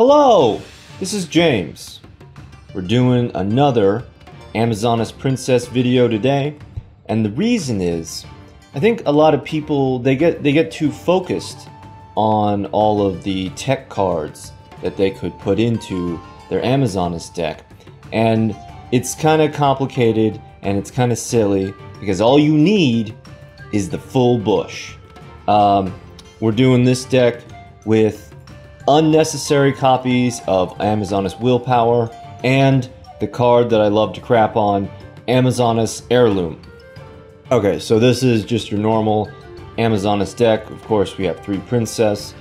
Hello, this is James. We're doing another Amazoness Princess video today, and the reason is I think a lot of people they get too focused on all of the tech cards that they could put into their Amazoness deck, and it's kind of complicated and it's kind of silly because all you need is the full bush. We're doing this deck with unnecessary copies of Amazoness Willpower and the card that I love to crap on, Amazoness Heirloom. Okay, so this is just your normal Amazoness deck. Of course, we have 3 Princess.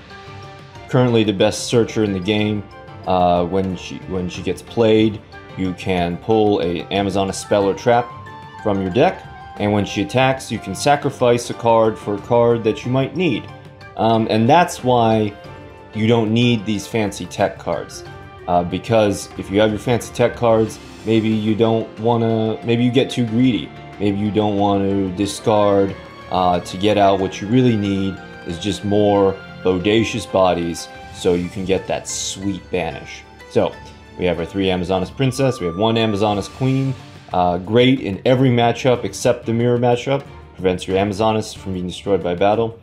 Currently the best searcher in the game. When she gets played, you can pull a Amazoness Spell or Trap from your deck, and when she attacks, you can sacrifice a card for a card that you might need. And that's why you don't need these fancy tech cards, because if you have your fancy tech cards, maybe you get too greedy. Maybe you don't want to discard to get out what you really need is just more bodacious bodies, so you can get that sweet banish. So we have our 3 Amazoness Princess, we have 1 Amazoness Queen, great in every matchup except the mirror matchup, prevents your Amazoness from being destroyed by battle.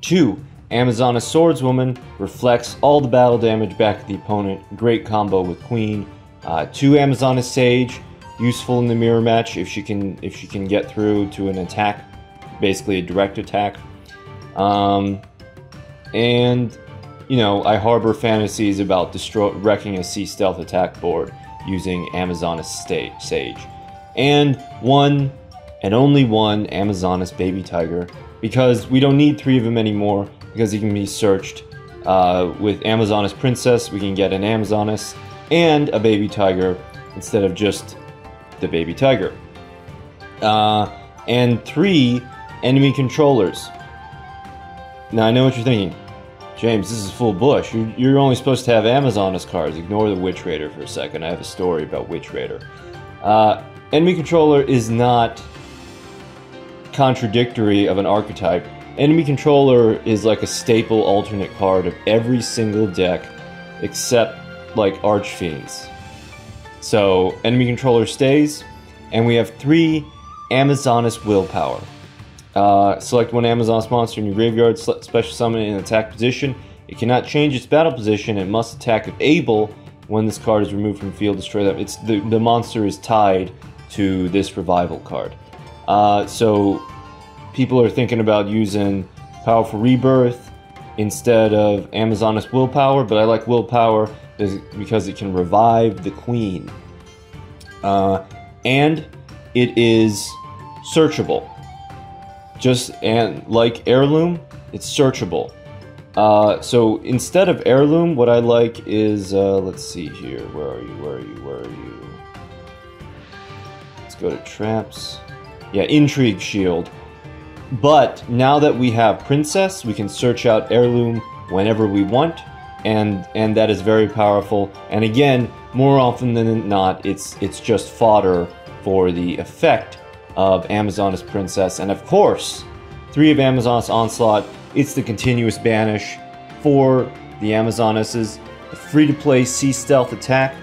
2 Amazoness Swordswoman, reflects all the battle damage back at the opponent, great combo with Queen. 2 Amazoness Sage, useful in the mirror match if she can get through to an attack, basically a direct attack. And you know, I harbor fantasies about wrecking a sea stealth attack board using Amazoness Sage. And 1 and only 1 Amazoness Baby Tiger, because we don't need 3 of them anymore, because he can be searched. With Amazoness Princess, we can get an Amazoness and a Baby Tiger instead of just the Baby Tiger. And 3 enemy controllers. Now I know what you're thinking. James, this is full bush. You're only supposed to have Amazoness cards. Ignore the Witch Raider for a second. I have a story about Witch Raider. Enemy controller is not contradictory of an archetype. Enemy controller is like a staple alternate card of every single deck except like Archfiends. So enemy controller stays, and we have 3 Amazoness Willpower. Select 1 Amazoness monster in your graveyard, special summon it in attack position. It cannot change its battle position and must attack if able. When this card is removed from the field, destroy that. The monster is tied to this revival card. So people are thinking about using Powerful Rebirth instead of Amazoness Willpower, but I like Willpower because it can revive the Queen. And it is searchable. And like Heirloom, it's searchable. So instead of Heirloom, what I like is, let's see here, where are you? Let's go to Traps. Yeah, Intrigue Shield. But now that we have Princess, we can search out Heirloom whenever we want, and that is very powerful. And again, more often than not, it's just fodder for the effect of Amazoness Princess. And of course, 3 of Amazoness Onslaught, it's the continuous banish for the Amazonesses. The free-to-play Sea Stealth attack.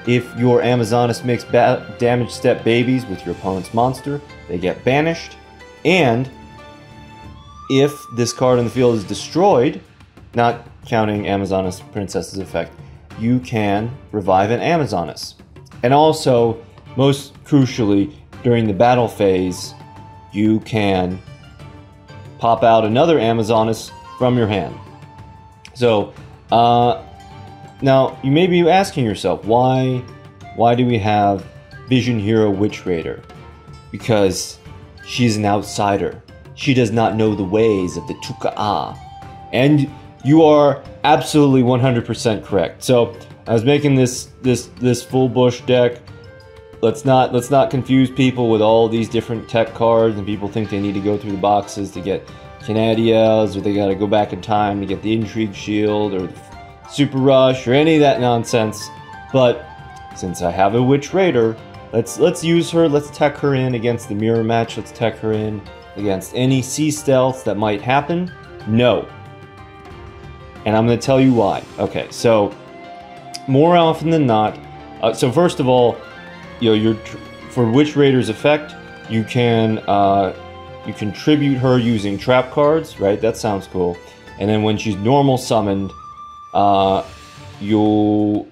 If your Amazoness makes damage step babies with your opponent's monster, they get banished. And if this card on the field is destroyed, not counting Amazoness Princess's effect, you can revive an Amazoness. And also, most crucially, during the battle phase, you can pop out another Amazoness from your hand. So, now you may be asking yourself, why do we have Vision Hero Witch Raider? Because she's an outsider. She does not know the ways of the Tuka'a. And you are absolutely 100% correct. So, I was making this full bush deck. Let's not confuse people with all these different tech cards, and people think they need to go through the boxes to get Canadias, or they gotta go back in time to get the Intrigue Shield, or Super Rush, or any of that nonsense. But since I have a Witch Raider, let's use her, let's tech her in against the mirror match, let's tech her in against any sea stealths that might happen. No. And I'm gonna tell you why. Okay, so more often than not. So first of all, for Witch Raider's effect, you can tribute her using trap cards, right? That sounds cool. And then when she's normal summoned, you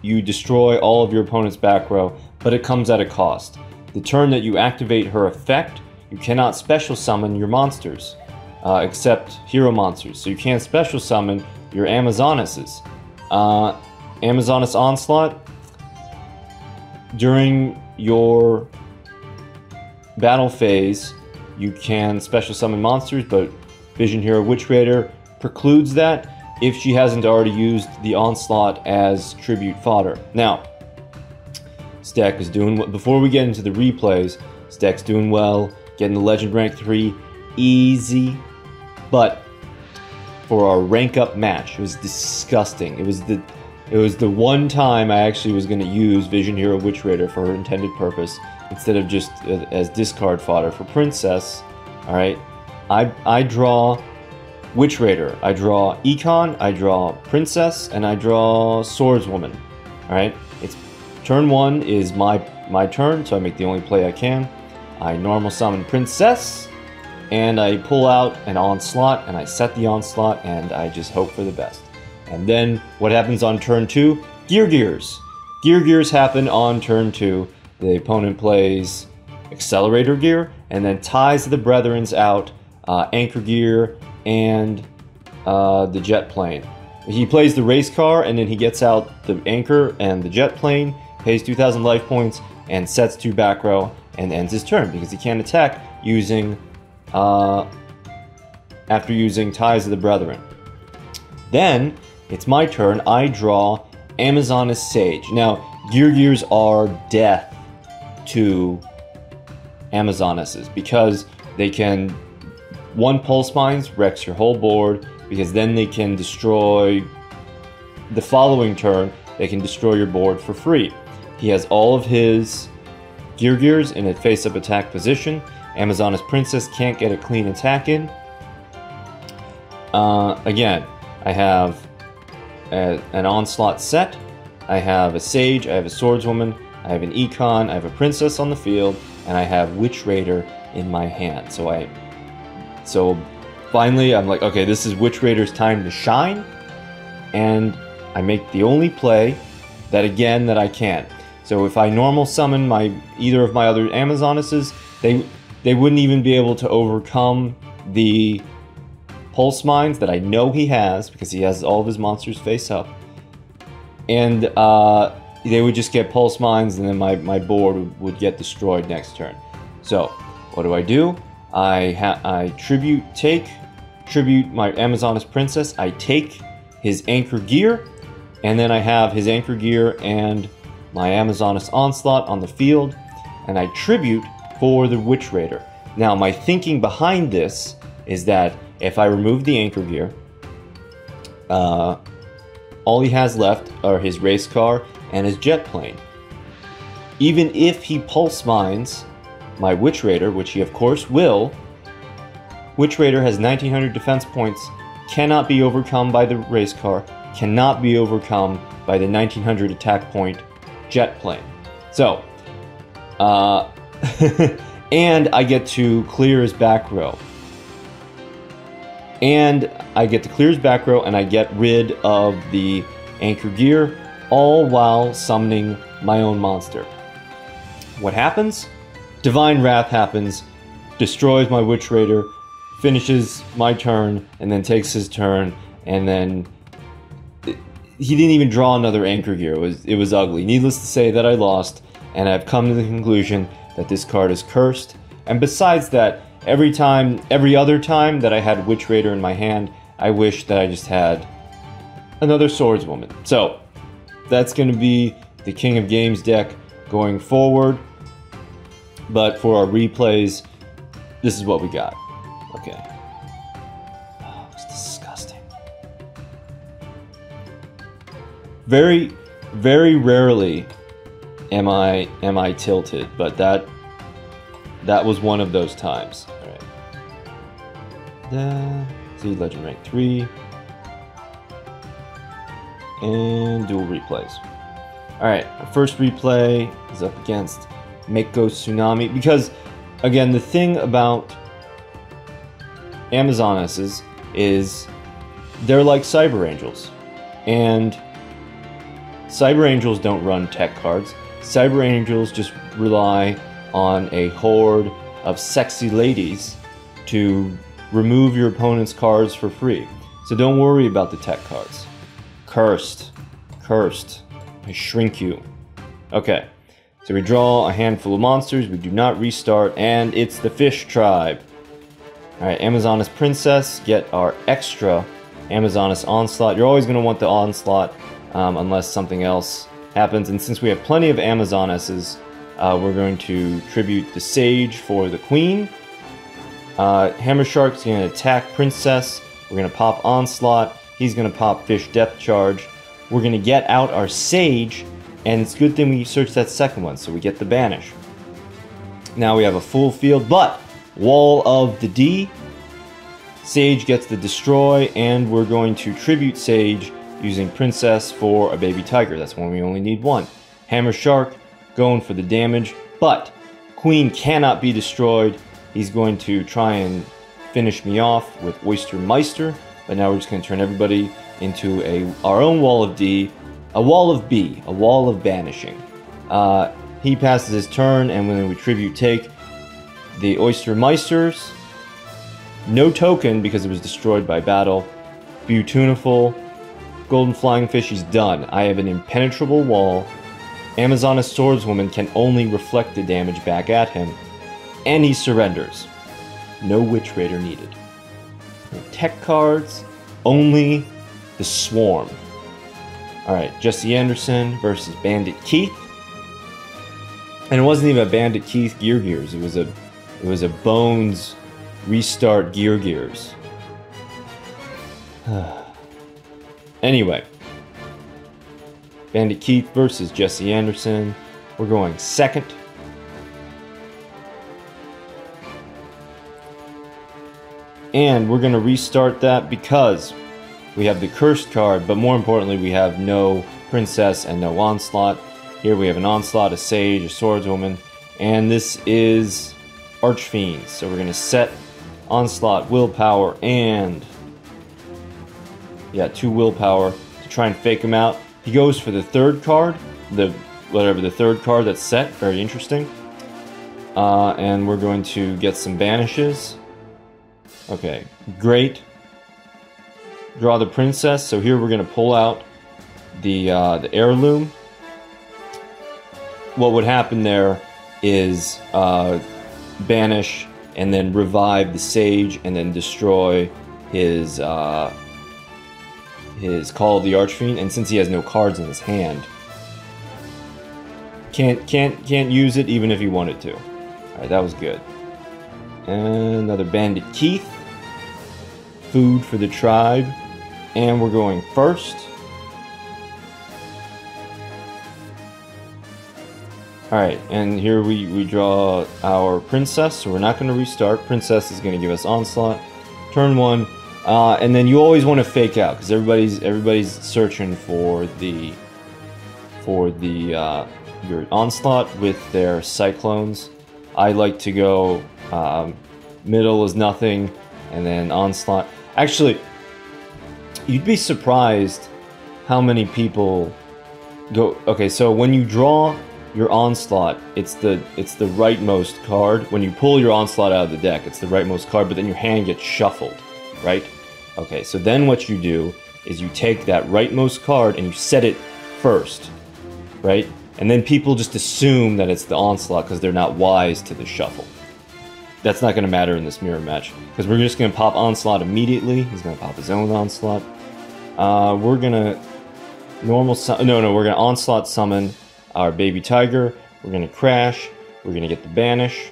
destroy all of your opponent's back row, but it comes at a cost. The turn that you activate her effect, you cannot special summon your monsters, except hero monsters. So you can't special summon your Amazonesses. Amazoness Onslaught, during your battle phase, you can special summon monsters, but Vision Hero Witch Raider precludes that if she hasn't already used the Onslaught as tribute fodder. Now, this deck is doing well. Before we get into the replays, this deck's doing well, getting the Legend Rank 3 easy, but for our rank up match, it was disgusting. It was the one time I actually was going to use Vision Hero Witch Raider for her intended purpose, instead of just as discard fodder for Princess. Alright, I draw Witch Raider, I draw Econ, I draw Princess, and I draw Swordswoman. Alright, it's turn 1 is my turn, so I make the only play I can. I normal summon Princess, and I pull out an Onslaught, and I set the Onslaught, and I just hope for the best. And then what happens on turn 2? Gear Gears. Gear Gears happen on turn 2. The opponent plays Accelerator Gear, and then ties the Brethrens out, Anchor Gear, and the Jet Plane. He plays the Race Car, and then he gets out the Anchor and the Jet Plane, pays 2,000 life points, and sets 2 back row, and ends his turn, because he can't attack using, after using Ties of the Brethren. Then, it's my turn. I draw Amazoness Sage. Now, Gear Gears are death to Amazonesses, because they can... One Pulse Mines wrecks your whole board, because then they can destroy... The following turn, they can destroy your board for free. He has all of his Gear Gears in a face-up attack position. Amazoness Princess can't get a clean attack in. Again, I have an Onslaught set, I have a Sage, I have a Swordswoman, I have an Econ, I have a Princess on the field, and I have Witch Raider in my hand. So finally I'm like, okay, this is Witch Raider's time to shine, and I make the only play that I can. So if I normal summon either of my other Amazonesses, they wouldn't even be able to overcome the Pulse Mines that I know he has, because he has all of his monsters face up. And they would just get Pulse Mines, and then my board would get destroyed next turn. So, what do? I tribute my Amazoness Princess, I take his Anchor Gear, and then I have his Anchor Gear and my Amazoness Onslaught on the field, and I tribute for the Witch Raider. Now, my thinking behind this is that if I remove the Anchor Gear, all he has left are his Race Car and his Jet Plane. Even if he Pulse Mines my Witch Raider, which he of course will, Witch Raider has 1900 defense points, cannot be overcome by the Race Car, cannot be overcome by the 1900 attack point Jet Plane. So, and I get to clear his back row. And I get to clear his back row, and I get rid of the Anchor Gear, all while summoning my own monster. What happens? Divine Wrath happens, destroys my Witch Raider, finishes my turn, and then takes his turn, and then he didn't even draw another Anchor Gear. It was ugly. Needless to say that I lost, and I've come to the conclusion that this card is cursed. And besides that, every other time that I had Witch Raider in my hand, I wish that I just had another Swordswoman. So, that's going to be the King of Games deck going forward. But for our replays, this is what we got. Okay. Oh, it's disgusting. Very, very rarely am I tilted, but that was one of those times. All right. See, Legend Rank 3. And dual replays. Alright, our first replay is up against Mako Tsunami. Because, again, the thing about Amazonesses is they're like Cyber Angels. And Cyber Angels don't run tech cards. Cyber Angels just rely on a horde of sexy ladies to remove your opponent's cards for free. So don't worry about the tech cards. Cursed. Cursed. I shrink you. Okay. So we draw a handful of monsters, we do not restart, and it's the Fish Tribe. Alright, Amazonas Princess, get our extra Amazonas Onslaught. You're always going to want the Onslaught unless something else happens, and since we have plenty of Amazonesses, we're going to tribute the Sage for the Queen. Hammer Shark's going to attack Princess. We're going to pop Onslaught. He's going to pop Fish Depth Charge. We're going to get out our Sage, and it's a good thing we search that second one, so we get the Banish. Now we have a full field, but Wall of the D. Sage gets the Destroy, and we're going to tribute Sage using Princess for a Baby Tiger. That's when we only need one. Hammer Shark going for the damage, but Queen cannot be destroyed. He's going to try and finish me off with Oyster Meister, but now we're just going to turn everybody into our own Wall of D, a Wall of B, a Wall of Banishing. He passes his turn, and when we tribute take the Oyster Meisters, no token because it was destroyed by battle. Beautiful. Golden Flying Fish, he's done. I have an impenetrable wall. Amazonas Swordswoman can only reflect the damage back at him, and he surrenders. No Witch Raider needed. No tech cards, only the Swarm. Alright, Jesse Anderson versus Bandit Keith. And it wasn't even a Bandit Keith Gears. It was a Bones Restart Gears. Anyway. Bandit Keith versus Jesse Anderson. We're going second. And we're going to restart that because we have the Cursed card, but more importantly, we have no Princess and no Onslaught. Here we have an Onslaught, a Sage, a Swordswoman, and this is Archfiends. So we're going to set Onslaught, Willpower, and 2 Willpower to try and fake him out. He goes for the third card, the third card that's set. Very interesting. And we're going to get some banishes. Okay, great. Draw the Princess. So here we're going to pull out the Heirloom. What would happen there is banish and then revive the Sage and then destroy his Call of the Archfiend. And since he has no cards in his hand, can't use it even if he wanted to. All right, that was good. And another Bandit Keith. Food for the tribe. And we're going first. Alright, and here we draw our Princess, so we're not going to restart. Princess is going to give us Onslaught. Turn 1. And then you always want to fake out, because everybody's searching for your Onslaught with their Cyclones. I like to go middle is nothing, and then Onslaught. Actually, you'd be surprised how many people go... Okay, so when you draw your Onslaught, it's the rightmost card. When you pull your Onslaught out of the deck, it's the rightmost card, but then your hand gets shuffled, right? Okay, so then what you do is you take that rightmost card and you set it first, right? And then people just assume that it's the Onslaught because they're not wise to the shuffle. That's not going to matter in this mirror match, because we're just going to pop Onslaught immediately. He's going to pop his own Onslaught. We're going to we're going to Onslaught summon our Baby Tiger. We're going to crash. We're going to get the banish.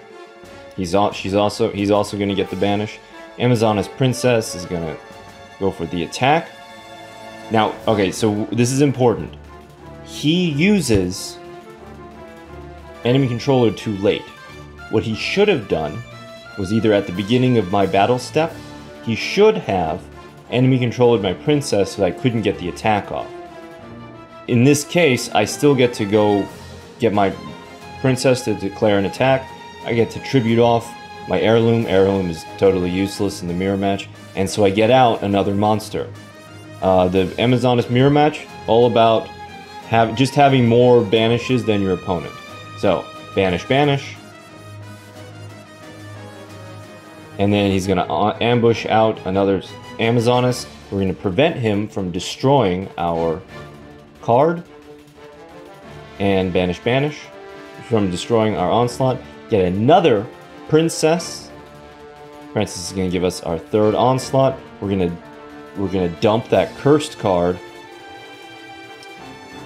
He's also going to get the banish. Amazonas Princess is going to go for the attack. Now, okay, so this is important. He uses enemy controller too late. What he should have done was either at the beginning of my battle step, he should have enemy controlled my Princess so that I couldn't get the attack off. in this case, I still get to go get my princess to declare an attack. I get to tribute off my heirloom. Heirloom is totally useless in the mirror match, and so I get out another monster. The Amazonas mirror match, all about just having more banishes than your opponent. So, banish, banish. And then he's going to ambush out another Amazonas. We're going to prevent him from destroying our card. And banish, banish. From destroying our onslaught. Get another princess. Princess is going to give us our third onslaught. We're going to dump that cursed card.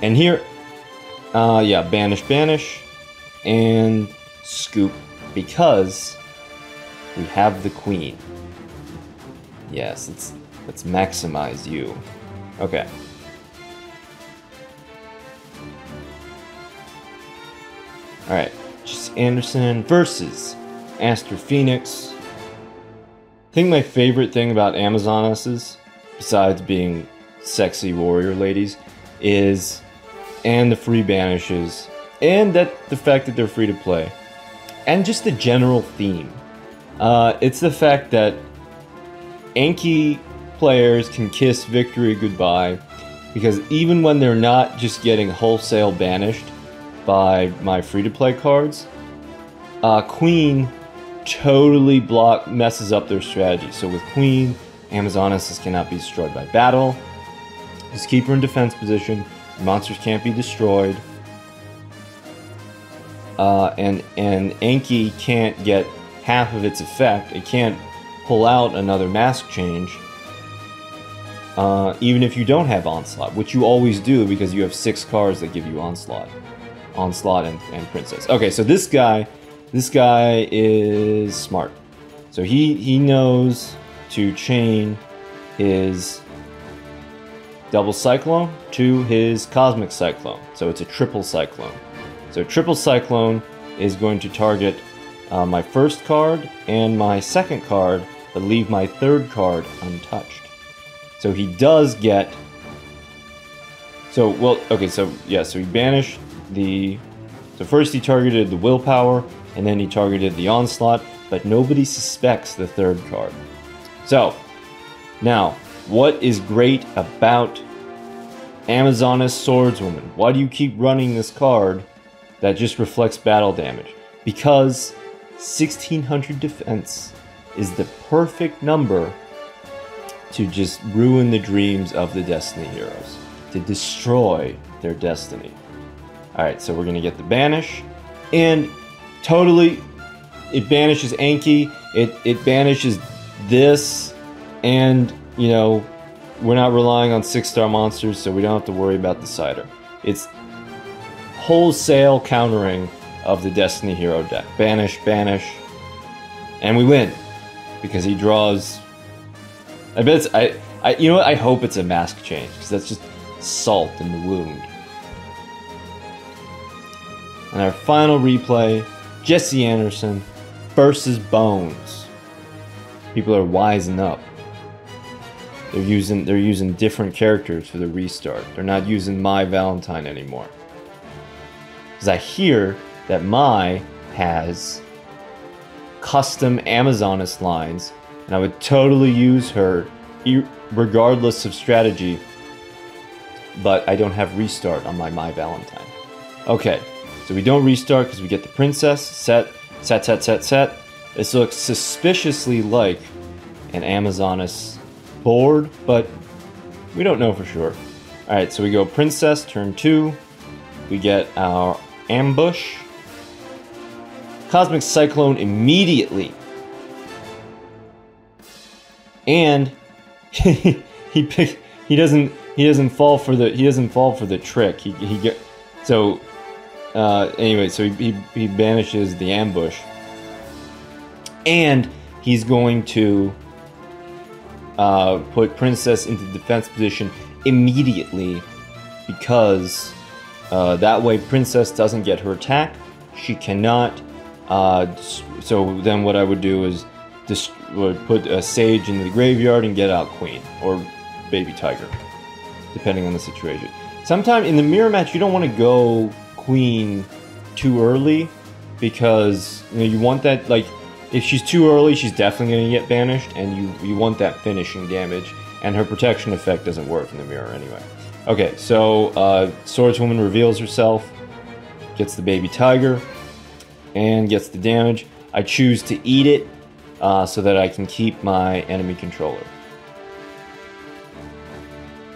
And here, yeah, banish, banish. And scoop, because we have the queen. Yes, let's maximize you. Okay. Alright, just Anderson versus Aster Phoenix. I think my favorite thing about Amazonesses, besides being sexy warrior ladies, is, and the free banishes, and the fact that they're free to play, and just the general theme. It's the fact that Anki players can kiss victory goodbye, because even when they're not just getting wholesale banished by my free-to-play cards, Queen totally messes up their strategy. So with Queen, Amazonesses cannot be destroyed by battle. Just keep her in defense position. Monsters can't be destroyed. And Anki can't get half of its effect. It can't pull out another mask change, even if you don't have Onslaught, which you always do because you have 6 cards that give you Onslaught. Onslaught and Princess. Okay, so this guy is smart. So he knows to chain his double Cyclone to his Cosmic Cyclone. So it's a triple Cyclone. So triple Cyclone is going to target my first card and my second card, but leave my third card untouched. So he does get... So, well, okay, so, yeah, so he banished the... So first he targeted the Willpower, and then he targeted the Onslaught, but nobody suspects the third card. So, now, what is great about Amazonas Swordswoman? Why do you keep running this card that just reflects battle damage? Because 1600 defense is the perfect number to just ruin the dreams of the Destiny heroes, to destroy their destiny. Alright, so we're going to get the banish, and totally, it banishes Anki, it banishes this, and, you know, we're not relying on 6-star monsters, so we don't have to worry about the Cider. It's wholesale countering of the Destiny hero deck. Banish, banish, and we win, because he draws... I bet it's... you know what, I hope it's a mask change, because that's just salt in the wound. And our final replay, Jesse Anderson versus Bones. People are wising up. They're using different characters for the restart. They're not using My Valentine anymore. Because I hear that My has custom Amazonas lines, and I would totally use her regardless of strategy, but I don't have restart on my My Valentine. Okay. So we don't restart because we get the princess, set. This looks suspiciously like an Amazonas board, but we don't know for sure. Alright, so we go princess, turn 2. We get our ambush. Cosmic Cyclone immediately. And he doesn't fall for the trick. Anyway, so he banishes the ambush, and he's going to put Princess into defense position immediately, because that way Princess doesn't get her attack. She cannot. So then what I would do is would put a Sage into the graveyard and get out Queen or Baby Tiger, depending on the situation. Sometimes in the mirror match, you don't want to go queen too early, because you want that, like, if she's too early, she's definitely going to get banished, and you want that finishing damage, and her protection effect doesn't work in the mirror anyway. Okay, so Swordswoman reveals herself, gets the baby tiger, and gets the damage. I choose to eat it so that I can keep my enemy controller.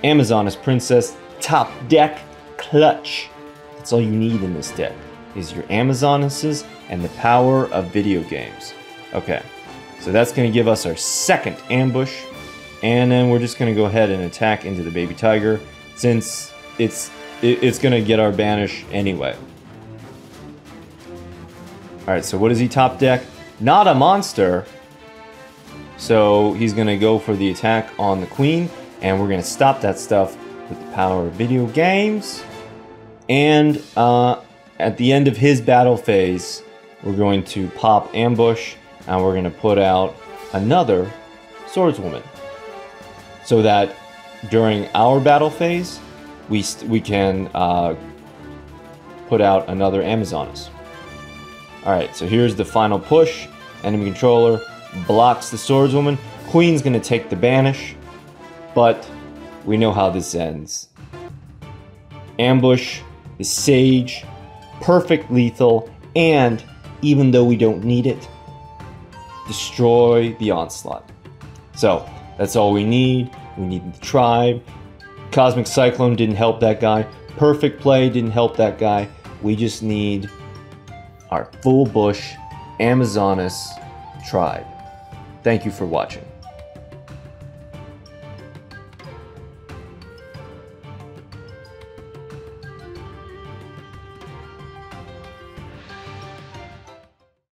Amazoness Princess top deck clutch. That's all you need in this deck, is your Amazonesses and the power of video games. Okay, so that's going to give us our second ambush, and then we're just going to go ahead and attack into the baby tiger, since it's going to get our banish anyway. Alright, so what does he top deck? Not a monster. So he's going to go for the attack on the queen, and we're going to stop that stuff with the power of video games. And at the end of his battle phase, we're going to pop ambush, and we're going to put out another swordswoman, so that during our battle phase, we can put out another Amazoness. Alright, so here's the final push. Enemy controller blocks the swordswoman. Queen's going to take the banish, but we know how this ends. Ambush, the sage, perfect lethal, and even though we don't need it, destroy the onslaught. So that's all we need. We need the tribe. Cosmic Cyclone didn't help that guy. Perfect play didn't help that guy. We just need our full bush Amazoness tribe. Thank you for watching.